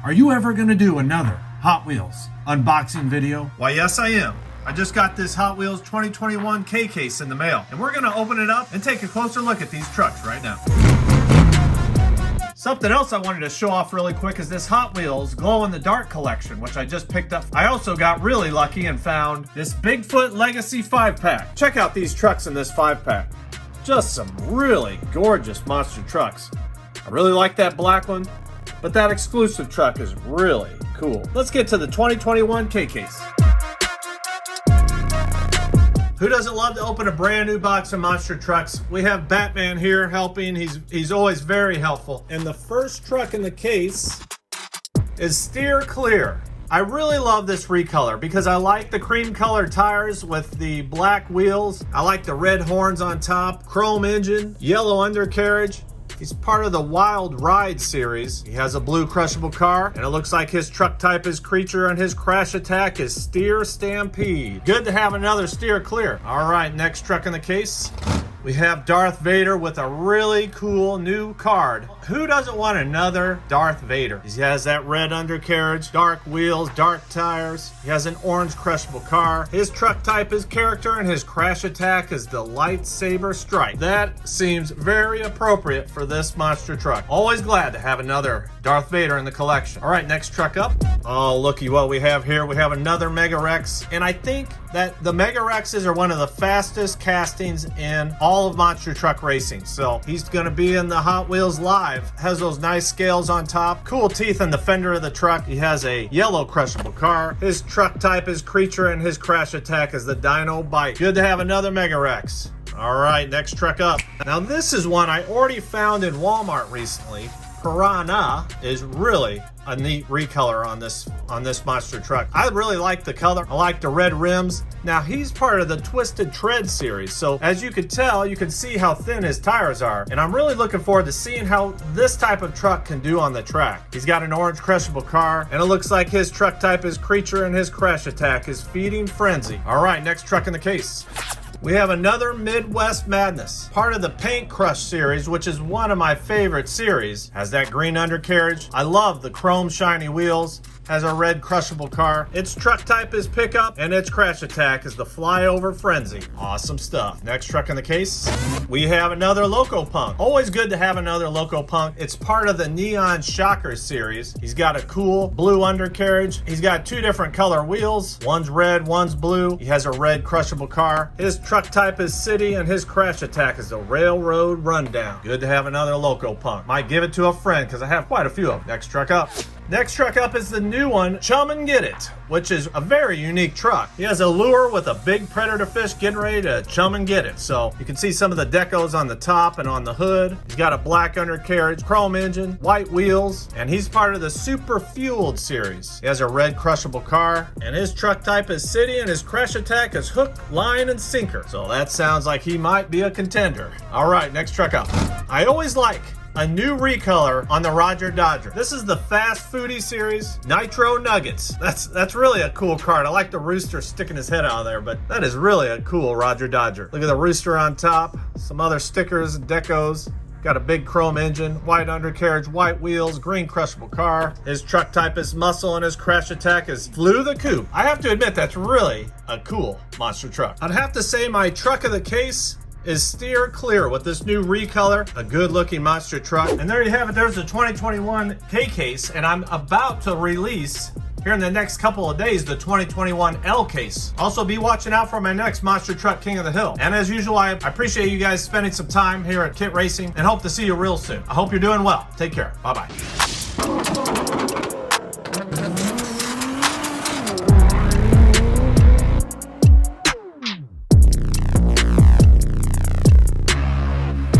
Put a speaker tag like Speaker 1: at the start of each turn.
Speaker 1: Are you ever gonna do another Hot Wheels unboxing video?
Speaker 2: Why, yes, I am. I just got this Hot Wheels 2021 K-Case in the mail, and we're gonna open it up and take a closer look at these trucks right now. Something else I wanted to show off really quick is this Hot Wheels glow-in-the-dark collection, which I just picked up. I also got really lucky and found this Bigfoot Legacy 5-pack. Check out these trucks in this 5-pack. Just some really gorgeous monster trucks. I really like that black one, but that exclusive truck is really cool. Let's get to the 2021 K-Case. Who doesn't love to open a brand new box of monster trucks? We have Batman here helping. He's always very helpful. And the first truck in the case is Steer Clear. I really love this recolor because I like the cream colored tires with the black wheels. I like the red horns on top, chrome engine, yellow undercarriage. He's part of the Wild Ride series. He has a blue crushable car, and it looks like his truck type is Creature, and his crash attack is Steer Stampede. Good to have another Steer Clear. All right, next truck in the case. We have Darth Vader with a really cool new card. Who doesn't want another Darth Vader? He has that red undercarriage, dark wheels, dark tires. He has an orange crushable car. His truck type is Character, and his crash attack is the Lightsaber Strike. That seems very appropriate for this monster truck. Always glad to have another Darth Vader in the collection. All right, next truck up. Oh, looky what we have here. We have another Mega Wrex, and I think that the Mega Wrexes are one of the fastest castings in all of monster truck racing. So he's gonna be in the Hot Wheels Live. Has those nice scales on top, cool teeth in the fender of the truck. He has a yellow crushable car. His truck type is Creature, and his crash attack is the Dino Bite. Good to have another Mega Wrex. All right, next truck up. Now this is one I already found in Walmart recently. Piranha is really a neat recolor on this monster truck. I really like the color. I like the red rims. Now he's part of the Twisted Tredz series, so as you can tell, you can see how thin his tires are, and I'm really looking forward to seeing how this type of truck can do on the track. He's got an orange crushable car, and it looks like his truck type is Creature, and his crash attack is Feeding Frenzy. All right, next truck in the case. We have another Midwest Madness, part of the Paint Crush series, which is one of my favorite series. Has that green undercarriage. I love the chrome shiny wheels. Has a red crushable car. Its truck type is Pickup, and its crash attack is the Flyover Frenzy. Awesome stuff. Next truck in the case, we have another Loco Punk. Always good to have another Loco Punk. It's part of the Neon Shocker series. He's got a cool blue undercarriage. He's got two different color wheels. One's red, one's blue. He has a red crushable car. His truck type is City, and his crash attack is the Railroad Rundown. Good to have another Loco Punk. Might give it to a friend because I have quite a few of them. Next truck up. Next truck up is the new one, Chum Get It, which is a very unique truck. He has a lure with a big predator fish getting ready to chum and get it. So you can see some of the decos on the top and on the hood. He's got a black undercarriage, chrome engine, white wheels, and he's part of the Super Fueled series. He has a red crushable car, and his truck type is City, and his crash attack is Hook, Line, and Sinker. So that sounds like he might be a contender. All right, next truck up. I always like a new recolor on the Roger Dodger. This is the Fast Foodie series, Nitro Nuggets. That's really a cool card. I like the rooster sticking his head out of there, but that is really a cool Roger Dodger. Look at the rooster on top, some other stickers and decos. Got a big chrome engine, white undercarriage, white wheels, green crushable car. His truck type is Muscle, and his crash attack is Flew the Coop. I have to admit, that's really a cool monster truck. I'd have to say my truck of the case is Steer Clear with this new recolor, a good looking monster truck. And there you have it. There's the 2021 K-Case, and I'm about to release here in the next couple of days the 2021 L-Case. Also be watching out for my next monster truck King of the Hill. And as usual, I appreciate you guys spending some time here at Kit Racing, and hope to see you real soon. I hope you're doing well. Take care. Bye-bye.